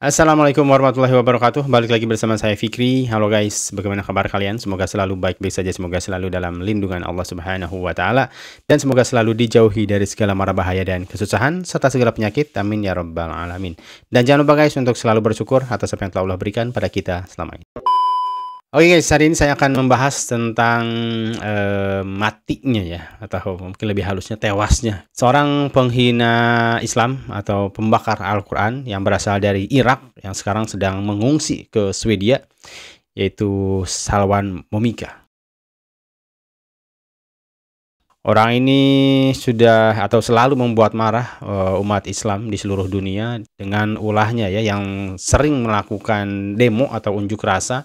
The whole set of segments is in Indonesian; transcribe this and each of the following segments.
Assalamualaikum warahmatullahi wabarakatuh. Balik lagi bersama saya Fikri. Halo guys, bagaimana kabar kalian? Semoga selalu baik-baik saja, semoga selalu dalam lindungan Allah Subhanahu wa taala dan semoga selalu dijauhi dari segala mara bahaya dan kesusahan serta segala penyakit. Amin ya rabbal alamin. Dan jangan lupa guys untuk selalu bersyukur atas apa yang telah Allah berikan pada kita selama ini. Oke guys, hari ini saya akan membahas tentang matinya ya, atau mungkin lebih halusnya tewasnya seorang penghina Islam atau pembakar Al-Quran yang berasal dari Irak yang sekarang sedang mengungsi ke Swedia, yaitu Salwan Momika. Orang ini sudah atau selalu membuat marah umat Islam di seluruh dunia dengan ulahnya ya, yang sering melakukan demo atau unjuk rasa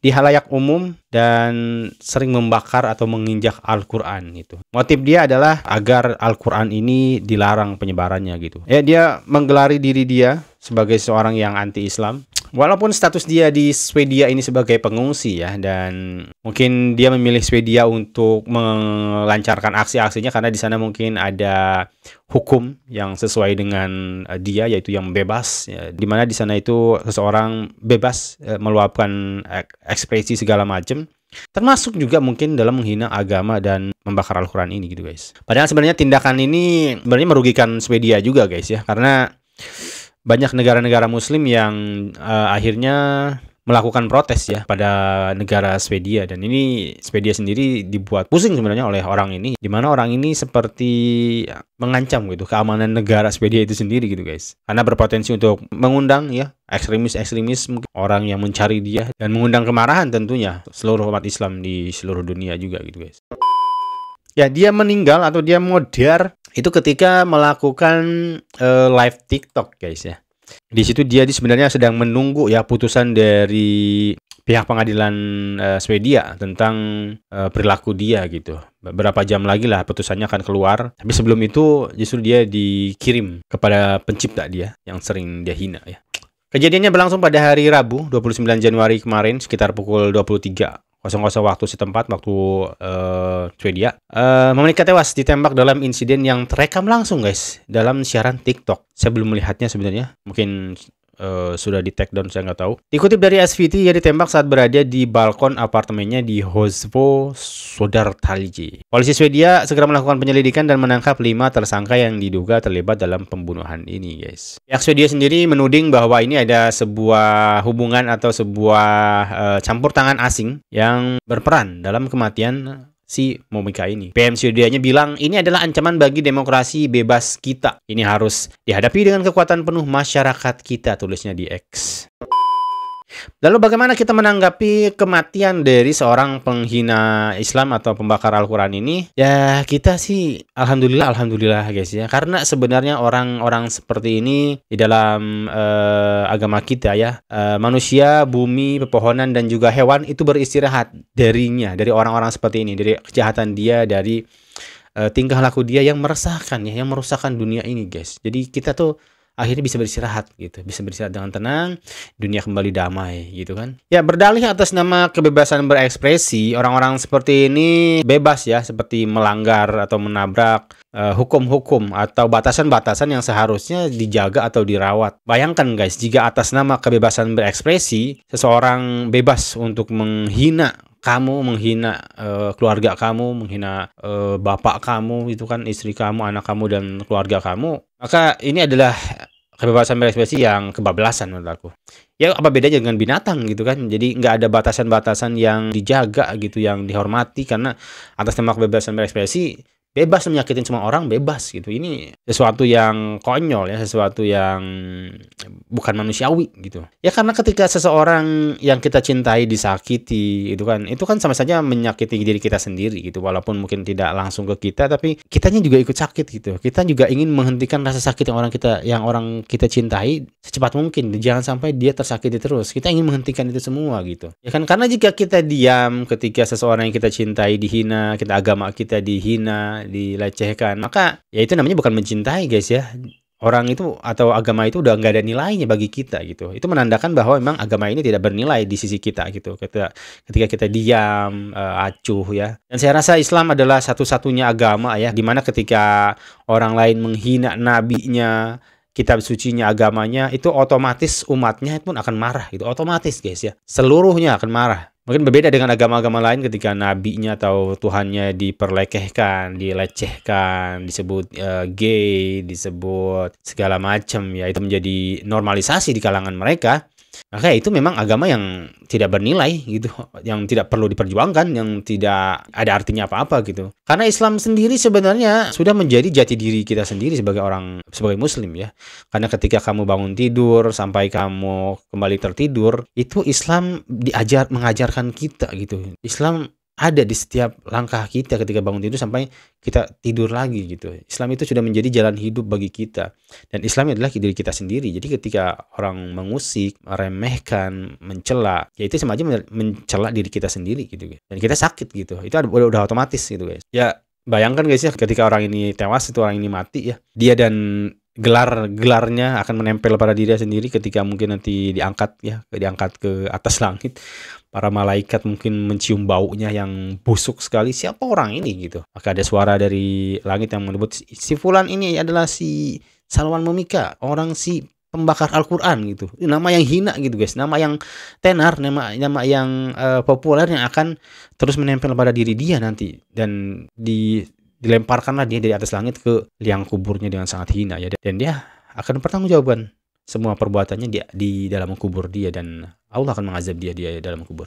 di halayak umum dan sering membakar atau menginjak Al-Quran itu. Motif dia adalah agar Al-Quran ini dilarang penyebarannya gitu. Ya, dia menggelari diri dia sebagai seorang yang anti-Islam. Walaupun status dia di Swedia ini sebagai pengungsi ya, dan mungkin dia memilih Swedia untuk melancarkan aksi-aksinya karena di sana mungkin ada hukum yang sesuai dengan dia, yaitu yang bebas ya, di mana di sana itu seseorang bebas meluapkan ekspresi segala macam, termasuk juga mungkin dalam menghina agama dan membakar Al-Quran ini gitu guys. Padahal sebenarnya tindakan ini sebenarnya merugikan Swedia juga guys ya, karena banyak negara-negara muslim yang akhirnya melakukan protes ya pada negara Swedia, dan ini Swedia sendiri dibuat pusing sebenarnya oleh orang ini, di mana orang ini seperti mengancam gitu keamanan negara Swedia itu sendiri gitu guys, karena berpotensi untuk mengundang ya ekstremis orang yang mencari dia dan mengundang kemarahan tentunya seluruh umat Islam di seluruh dunia juga gitu guys. Ya, dia meninggal atau dia modar itu ketika melakukan live TikTok guys ya. Di situ dia sebenarnya sedang menunggu ya putusan dari pihak pengadilan Swedia tentang perilaku dia gitu. Beberapa jam lagi lah putusannya akan keluar. Tapi sebelum itu justru dia dikirim kepada pencipta dia yang sering dia hina ya. Kejadiannya berlangsung pada hari Rabu 29 Januari kemarin sekitar pukul 23:00 waktu setempat, waktu Swedia. Momika tewas ditembak dalam insiden yang terekam langsung guys dalam siaran TikTok. Saya belum melihatnya sebenarnya, mungkin sudah di take down, saya nggak tahu. Dikutip dari SVT, ia ditembak saat berada di balkon apartemennya di Hosvo Sodartalje. Polisi Swedia segera melakukan penyelidikan dan menangkap 5 tersangka yang diduga terlibat dalam pembunuhan ini guys. Pihak Swedia sendiri menuding bahwa ini ada sebuah hubungan atau sebuah campur tangan asing yang berperan dalam kematian si Momika ini. PM Swedia-nya bilang ini adalah ancaman bagi demokrasi bebas kita. Ini harus dihadapi dengan kekuatan penuh masyarakat kita, tulisnya di X. Lalu bagaimana kita menanggapi kematian dari seorang penghina Islam atau pembakar Al-Quran ini? Ya kita sih alhamdulillah guys ya. Karena sebenarnya orang-orang seperti ini di dalam agama kita ya, manusia, bumi, pepohonan dan juga hewan itu beristirahat darinya, dari orang-orang seperti ini, dari kejahatan dia, dari tingkah laku dia yang meresahkan ya, yang merusakkan dunia ini guys. Jadi kita tuh akhirnya bisa beristirahat gitu, bisa beristirahat dengan tenang, dunia kembali damai gitu kan. Ya, berdalih atas nama kebebasan berekspresi, orang-orang seperti ini bebas ya, seperti melanggar atau menabrak hukum-hukum atau batasan-batasan yang seharusnya dijaga atau dirawat. Bayangkan guys, jika atas nama kebebasan berekspresi, seseorang bebas untuk menghina kamu, menghina keluarga kamu, menghina bapak kamu, itu kan istri kamu, anak kamu, dan keluarga kamu, maka ini adalah kebebasan berekspresi yang kebablasan menurut aku. Ya apa bedanya dengan binatang gitu kan? Jadi nggak ada batasan-batasan yang dijaga gitu, yang dihormati, karena atas nama kebebasan berekspresi bebas menyakitin semua orang, bebas gitu. Ini sesuatu yang konyol ya, sesuatu yang bukan manusiawi gitu. Ya karena ketika seseorang yang kita cintai disakiti itu kan sama saja menyakiti diri kita sendiri gitu. Walaupun mungkin tidak langsung ke kita, tapi kitanya juga ikut sakit gitu. Kita juga ingin menghentikan rasa sakit yang orang kita cintai secepat mungkin. Jangan sampai dia tersakiti terus. Kita ingin menghentikan itu semua gitu. Ya kan, karena jika kita diam ketika seseorang yang kita cintai dihina, agama kita dihina, dilecehkan, maka ya itu namanya bukan mencintai guys ya. Orang itu atau agama itu udah nggak ada nilainya bagi kita gitu. Itu menandakan bahwa memang agama ini tidak bernilai di sisi kita gitu. Ketika kita diam, acuh ya. Dan saya rasa Islam adalah satu-satunya agama ya, dimana ketika orang lain menghina nabinya, kitab sucinya, agamanya, itu otomatis umatnya pun akan marah gitu. Otomatis guys ya. Seluruhnya akan marah. Mungkin berbeda dengan agama-agama lain ketika nabinya atau Tuhannya diperlekehkan, dilecehkan, disebut gay, disebut segala macam ya, itu menjadi normalisasi di kalangan mereka. Maka itu memang agama yang tidak bernilai gitu, yang tidak perlu diperjuangkan, yang tidak ada artinya apa-apa gitu. Karena Islam sendiri sebenarnya sudah menjadi jati diri kita sendiri sebagai muslim ya. Karena ketika kamu bangun tidur sampai kamu kembali tertidur, itu Islam mengajarkan kita gitu. Islam ada di setiap langkah kita ketika bangun tidur sampai kita tidur lagi gitu. Islam itu sudah menjadi jalan hidup bagi kita. Dan Islam adalah diri kita sendiri. Jadi ketika orang mengusik, meremehkan, mencela, ya itu sama aja mencela diri kita sendiri gitu. Dan kita sakit gitu. Itu udah otomatis gitu guys. Ya bayangkan guys ya, ketika orang ini tewas, itu orang ini mati ya. Dia dan gelarnya akan menempel pada dirinya sendiri ketika mungkin nanti diangkat ke atas langit. Para malaikat mungkin mencium baunya yang busuk sekali. Siapa orang ini gitu? Maka ada suara dari langit yang menyebut si fulan ini adalah si Salwan Momika, orang si pembakar Al-Quran gitu. Nama yang hina gitu guys, nama yang tenar, nama yang populer yang akan terus menempel pada diri dia nanti, dan dilemparkanlah dia dari atas langit ke liang kuburnya dengan sangat hina ya, dan dia akan bertanggungjawabkan semua perbuatannya di dalam kubur dia, dan Allah akan mengazab dia dalam kubur.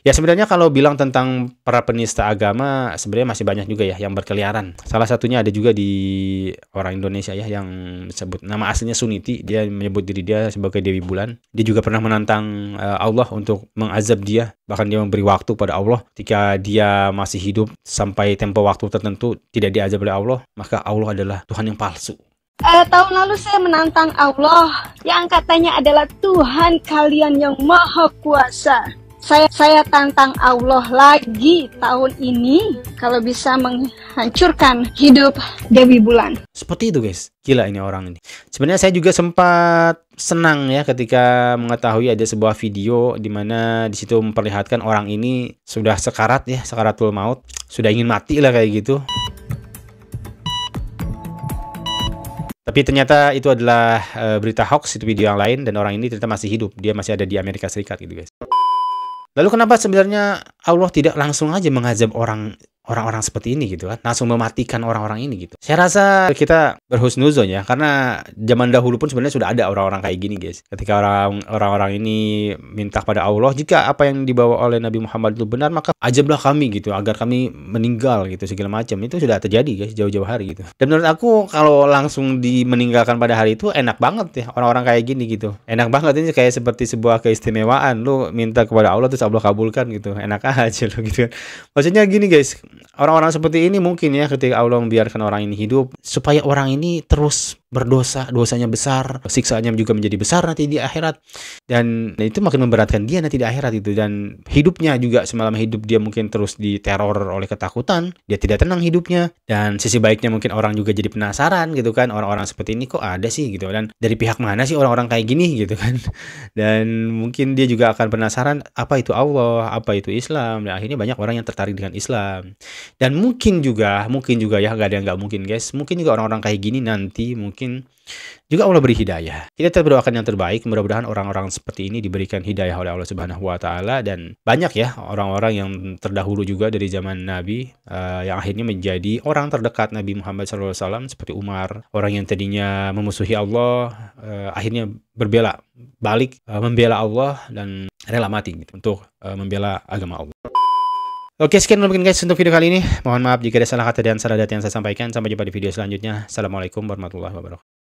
Ya sebenarnya kalau bilang tentang para penista agama, sebenarnya masih banyak juga ya yang berkeliaran. Salah satunya ada juga di orang Indonesia ya, yang disebut nama aslinya Suniti. Dia menyebut diri dia sebagai Dewi Bulan. Dia juga pernah menantang Allah untuk mengazab dia. Bahkan dia memberi waktu pada Allah. Ketika dia masih hidup sampai tempo waktu tertentu tidak diazab oleh Allah, maka Allah adalah Tuhan yang palsu. Tahun lalu saya menantang Allah yang katanya adalah Tuhan kalian yang maha kuasa. Saya tantang Allah lagi tahun ini kalau bisa menghancurkan hidup Dewi Bulan. Seperti itu guys, gila ini orang ini. Sebenarnya saya juga sempat senang ya ketika mengetahui ada sebuah video di mana di situ memperlihatkan orang ini sudah sekarat ya, sekaratul maut, sudah ingin mati lah kayak gitu. Tapi ternyata itu adalah berita hoax, itu video yang lain, dan orang ini ternyata masih hidup, dia masih ada di Amerika Serikat gitu guys. Lalu kenapa sebenarnya Allah tidak langsung aja mengazab orang-orang seperti ini gitu kan, langsung mematikan orang-orang ini gitu? Saya rasa kita berhusnuzon ya, karena zaman dahulu pun sebenarnya sudah ada orang-orang kayak gini guys. Ketika orang-orang ini minta pada Allah, jika apa yang dibawa oleh Nabi Muhammad itu benar, maka ajablah kami gitu, agar kami meninggal gitu segala macam. Itu sudah terjadi guys jauh-jauh hari gitu. Dan menurut aku kalau langsung meninggalkan pada hari itu enak banget ya orang-orang kayak gini gitu. Enak banget, ini kayak seperti sebuah keistimewaan. Lu minta kepada Allah terus Allah kabulkan gitu. Enak aja lo gitu kan. Maksudnya gini guys, orang-orang seperti ini mungkin ya ketika Allah membiarkan orang ini hidup supaya orang ini terus berdosa, dosanya besar, siksaannya juga menjadi besar nanti di akhirat, dan itu makin memberatkan dia nanti di akhirat itu. Dan hidupnya juga semalam hidup dia mungkin terus diteror oleh ketakutan, dia tidak tenang hidupnya. Dan sisi baiknya mungkin orang juga jadi penasaran gitu kan, orang-orang seperti ini kok ada sih gitu, dan dari pihak mana sih orang-orang kayak gini gitu kan. Dan mungkin dia juga akan penasaran apa itu Allah, apa itu Islam, dan akhirnya banyak orang yang tertarik dengan Islam. Dan mungkin juga ya, gak ada yang gak mungkin guys, mungkin juga orang-orang kayak gini nanti mungkin juga Allah beri hidayah. Kita terdoakan yang terbaik, mudah-mudahan orang-orang seperti ini diberikan hidayah oleh Allah Subhanahu wa taala. Dan banyak ya orang-orang yang terdahulu juga dari zaman Nabi yang akhirnya menjadi orang terdekat Nabi Muhammad SAW, seperti Umar, orang yang tadinya memusuhi Allah akhirnya berbela balik, membela Allah dan rela mati gitu, untuk membela agama Allah. Oke, sekian mungkin guys untuk video kali ini. Mohon maaf jika ada salah kata dan salah data yang saya sampaikan. Sampai jumpa di video selanjutnya. Assalamualaikum warahmatullahi wabarakatuh.